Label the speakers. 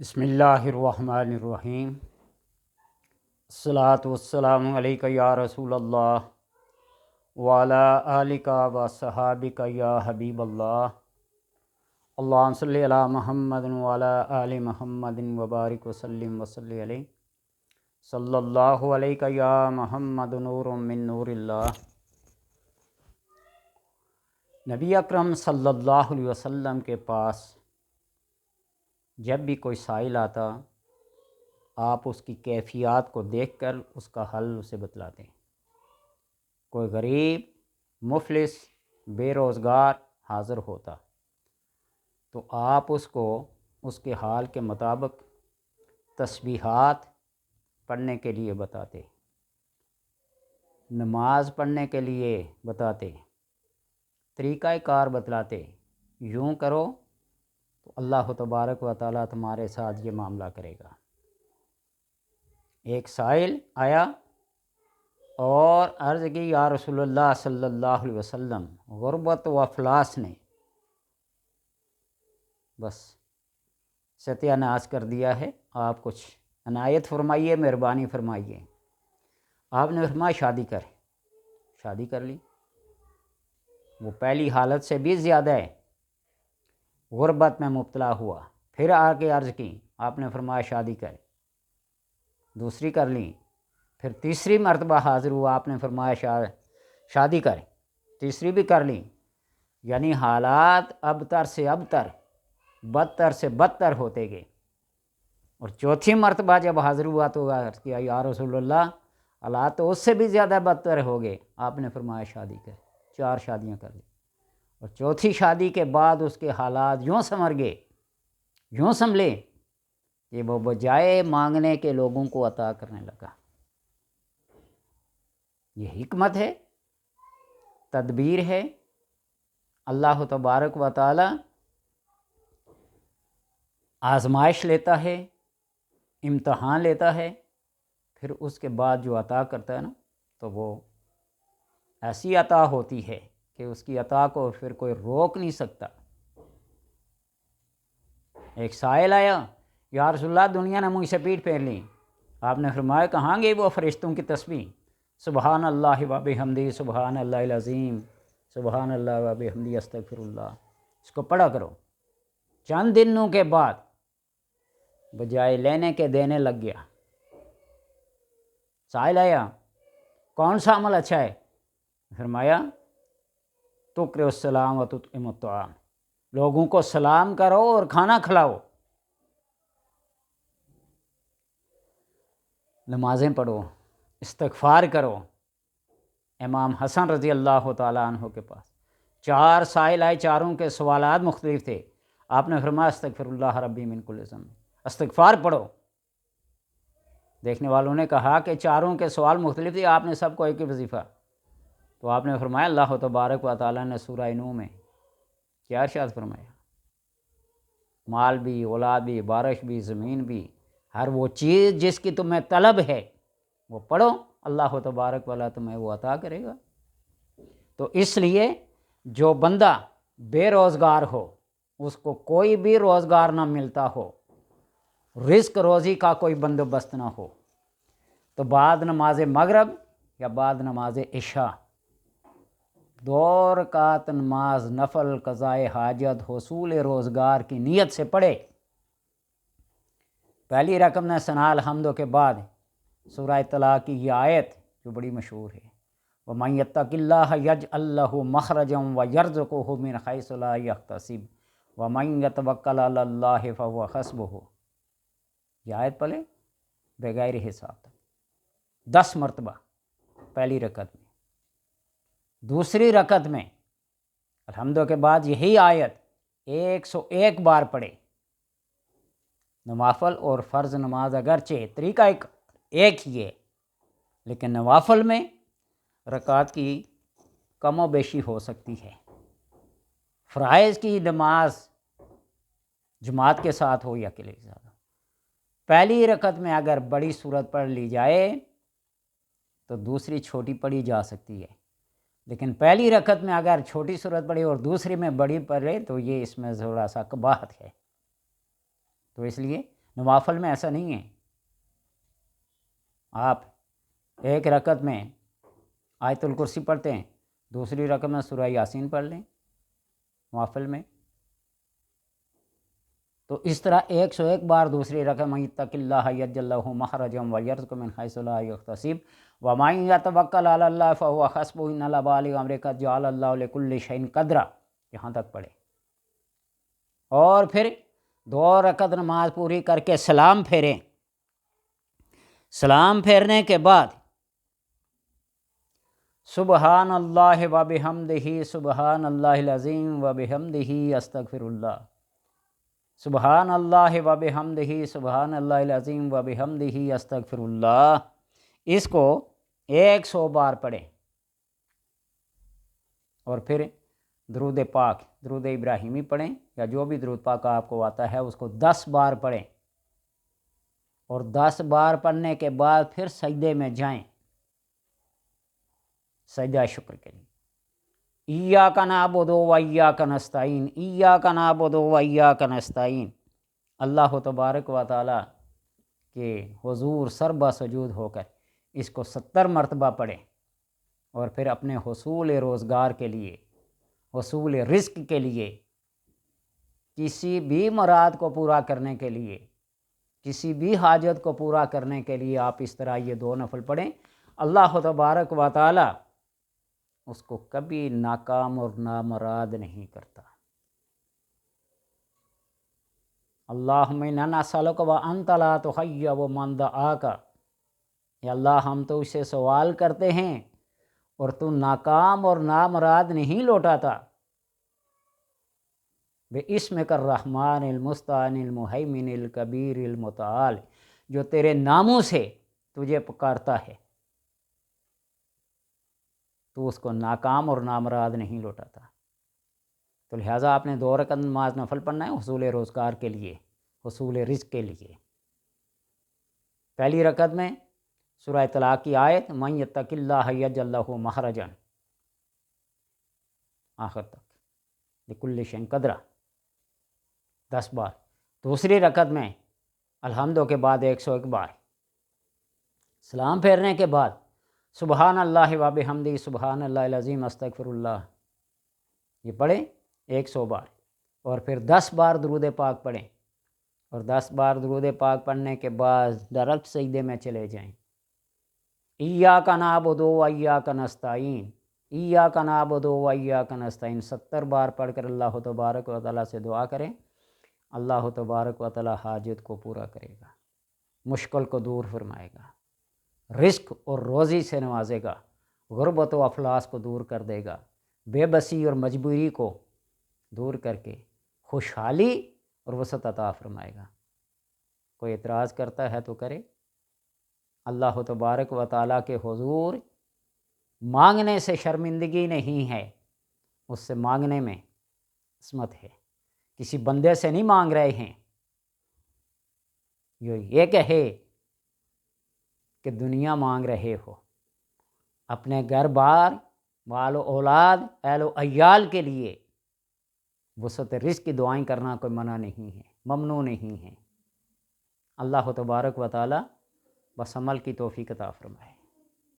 Speaker 1: بسم اللہ الرحمن الرحیم۔ الصلاۃ والسلام علیک یا رسول اللہ وعلی آلک و صحابک یا حبیب اللہ۔ اللہم صلی علی محمد وعلی آل محمد وبارک وسلم وصلی علیہ صلی اللہ علیہ یا محمد نور من نور اللہ۔ نبی اکرم صلی اللہ علیہ وسلم کے پاس جب بھی کوئی سائل آتا آپ اس کی کیفیات کو دیکھ کر اس کا حل اسے بتلاتے ہیں۔ کوئی غریب، مفلس، بے روزگار حاضر ہوتا تو آپ اس کو اس کے حال کے مطابق تسبیحات پڑھنے کے لیے بتاتے، نماز پڑھنے کے لیے بتاتے، طریقہ کار بتلاتے، یوں کرو تو اللہ تبارک و تعالیٰ تمہارے ساتھ یہ معاملہ کرے گا۔ ایک سائل آیا اور عرض کی یا رسول اللہ صلی اللہ علیہ وسلم، غربت و افلاس نے بس ستیہ ناش کر دیا ہے، آپ کچھ عنایت فرمائیے، مہربانی فرمائیے۔ آپ نے فرمایا شادی کر لی۔ وہ پہلی حالت سے بھی زیادہ ہے، غربت میں مبتلا ہوا، پھر آگے عرض کی، آپ نے فرمایا شادی کرے، دوسری کر لی، پھر تیسری مرتبہ حاضر ہوا، آپ نے فرمایا شادی کرے، تیسری بھی کر لی۔ یعنی حالات ابتر سے ابتر، بدتر سے بدتر ہوتے گئے، اور چوتھی مرتبہ جب حاضر ہوا تو عرض کیا یا رسول اللہ حالات تو اس سے بھی زیادہ بدتر ہو گئے، آپ نے فرمایا شادی کرے، 4 شادیاں کر لی، اور چوتھی شادی کے بعد اس کے حالات یوں سنور گئے، یوں سنبھلے کہ وہ بجائے مانگنے کے لوگوں کو عطا کرنے لگا۔ یہ حکمت ہے، تدبیر ہے۔ اللہ تبارک و تعالی آزمائش لیتا ہے، امتحان لیتا ہے، پھر اس کے بعد جو عطا کرتا ہے نا تو وہ ایسی عطا ہوتی ہے کہ اس کی عطا کو پھر کوئی روک نہیں سکتا۔ ایک سائل آیا، یا رسول اللہ دنیا نے مجھ سے پیٹھ پھیر لی۔ آپ نے فرمایا کہاں گئی وہ فرشتوں کی تسبیح، سبحان اللہ و بحمدہ، سبحان اللہ العظیم، سبحان اللہ و بحمدہ، استغفر اللہ۔ اس کو پڑھا کرو۔ چند دنوں کے بعد بجائے لینے کے دینے لگ گیا۔ سائل آیا، کون سا عمل اچھا ہے؟ فرمایا تقرئ السلام و تطعم الطعام، لوگوں کو سلام کرو اور کھانا کھلاؤ، نمازیں پڑھو، استغفار کرو۔ امام حسن رضی اللہ تعالیٰ عنہ کے پاس 4 سائل آئے، چاروں کے سوالات مختلف تھے۔ آپ نے فرمایا استغفر اللہ ربی من کل ذنب، استغفار پڑھو۔ دیکھنے والوں نے کہا کہ چاروں کے سوال مختلف تھے، آپ نے سب کو ایک ہی وظیفہ، تو آپ نے فرمایا اللہ تبارک و تعالیٰ نے سورہ نوح میں کیا ارشاد فرمایا، مال بھی، اولاد بھی، بارش بھی، زمین بھی، ہر وہ چیز جس کی تمہیں طلب ہے وہ پڑھو، اللہ تبارک و تعالیٰ تمہیں وہ عطا کرے گا۔ تو اس لیے جو بندہ بے روزگار ہو، اس کو کوئی بھی روزگار نہ ملتا ہو، رزق روزی کا کوئی بندوبست نہ ہو، تو بعد نماز مغرب یا بعد نماز عشاء 2 رکعت نماز نفل قضائے حاجت حصول روزگار کی نیت سے پڑھے۔ پہلی رقم میں ثناء الحمد کے بعد سورہ طلاق کی یہ آیت جو بڑی مشہور ہے، وَمَن يَتَّقِ اللَّهَ يَجْعَل لَّهُ مَخْرَجًا وَيَرْزُقْهُ مِنْ حَيْثُ لَا يَحْتَسِبُ وَمَن يَتَوَكَّلْ عَلَى اللَّهِ فَهُوَ حَسْبُهُ۔ یہ آیت پڑھے بغیر حساب تک 10 مرتبہ پہلی رکعت میں۔ دوسری رکعت میں الحمد کے بعد یہی آیت 101 بار پڑھے۔ نوافل اور فرض نماز اگرچہ طریقہ ایک ہی ہے، لیکن نوافل میں رکعت کی کم و بیشی ہو سکتی ہے۔ فرائض کی نماز جماعت کے ساتھ ہو یا اکیلے کے ساتھ ہو، پہلی رکعت میں اگر بڑی سورت پڑھ لی جائے تو دوسری چھوٹی پڑھی جا سکتی ہے، لیکن پہلی رکعت میں اگر چھوٹی سورت پڑھی اور دوسری میں بڑی پڑھے تو یہ اس میں تھوڑا سا قباحت ہے۔ تو اس لیے نوافل میں ایسا نہیں ہے، آپ ایک رکعت میں آیت الکرسی پڑھتے ہیں، دوسری رکعت میں سورہ یاسین پڑھ لیں نوافل میں، تو اس طرح 101 بار دوسری رکعت میں یتق اللہ یجعل لہ مخرجا ویرزقہ من حیث لا یحتسب ومن یتوکل علی اللہ فہو حسبہ ان اللہ بالغ امرہ قد جعل اللہ لکل شیء قدرا، یہاں تک پڑھے، اور پھر 2 رکعت نماز پوری کر کے سلام پھیریں، سلام پھیرنے کے بعد سبحان اللہ و بحمدہ سبحان اللہ العظیم و بحمدہ استغفر اللہ، سبحان اللہ و بحمدہ سبحان اللہ العظیم و بحمدہ استغفر اللہ، اس کو 100 بار پڑھیں، اور پھر درود پاک، درود ابراہیمی پڑھیں یا جو بھی درود پاک آپ کو آتا ہے اس کو 10 بار پڑھیں، اور 10 بار پڑھنے کے بعد پھر سجدے میں جائیں، سجدہ شکر کے لیے، ایاک نعبد و ایاک نستعین، ایاک نعبد و ایاک نستعین، اللہ تبارک و تعالی کے حضور سربا سجود ہو کر اس کو 70 مرتبہ پڑھیں، اور پھر اپنے حصول روزگار کے لیے، حصول رزق کے لیے، کسی بھی مراد کو پورا کرنے کے لیے، کسی بھی حاجت کو پورا کرنے کے لیے آپ اس طرح یہ 2 نفل پڑھیں، اللہ تبارک و تعالی اس کو کبھی ناکام اور نامراد نہیں کرتا۔ اللہم انا نسألک وانت لا تخیب من دعاک، یا اللہ ہم تو اسے سوال کرتے ہیں اور تو ناکام اور نامراد نہیں لوٹاتا، بِاسمک الرحمن المستعان المہیمن الکبیر المتعال، جو تیرے ناموں سے تجھے پکارتا ہے تو اس کو ناکام اور نامراد نہیں لوٹاتا۔ تو لہٰذا آپ نے 2 رکعت نماز نفل پڑھنا ہے حصول روزگار کے لیے، حصول رزق کے لیے۔ پہلی رکعت میں سورہ طلاق کی آیت من یتق اللہ یجعل لہ مخرجا آخر تک، لکل شیء قدرا 10 بار، دوسری رکعت میں الحمدوں کے بعد 101 بار، سلام پھیرنے کے بعد سبحان اللہ و بحمدہ سبحان اللہ العظیم استغفر اللہ، یہ پڑھیں 100 بار، اور پھر 10 بار درود پاک پڑھیں، اور 10 بار درود پاک پڑھنے کے بعد ڈائریکٹ سجدے میں چلے جائیں۔ ایاک نعبد و ایاک نستعین، ایاک نعبد و ایاک نستعین 70 بار پڑھ کر اللہ تبارک و تعالیٰ سے دعا کریں، اللہ تبارک و تعالیٰ حاجت کو پورا کرے گا، مشکل کو دور فرمائے گا، رزق اور روزی سے نوازے گا، غربت و افلاس کو دور کر دے گا، بے بسی اور مجبوری کو دور کر کے خوشحالی اور وسعت عطا فرمائے گا۔ کوئی اعتراض کرتا ہے تو کرے، اللہ تبارک و تعالیٰ کے حضور مانگنے سے شرمندگی نہیں ہے، اس سے مانگنے میں عصمت ہے، کسی بندے سے نہیں مانگ رہے ہیں، یہ کہے کہ دنیا مانگ رہے ہو، اپنے گھر بار مال و اولاد اہل و عیال کے لیے وسعت رزق کی دعائیں کرنا کوئی منع نہیں ہے، ممنوع نہیں ہے۔ اللہ تبارک و تعالی بس عمل کی توفیق عطا فرمائے۔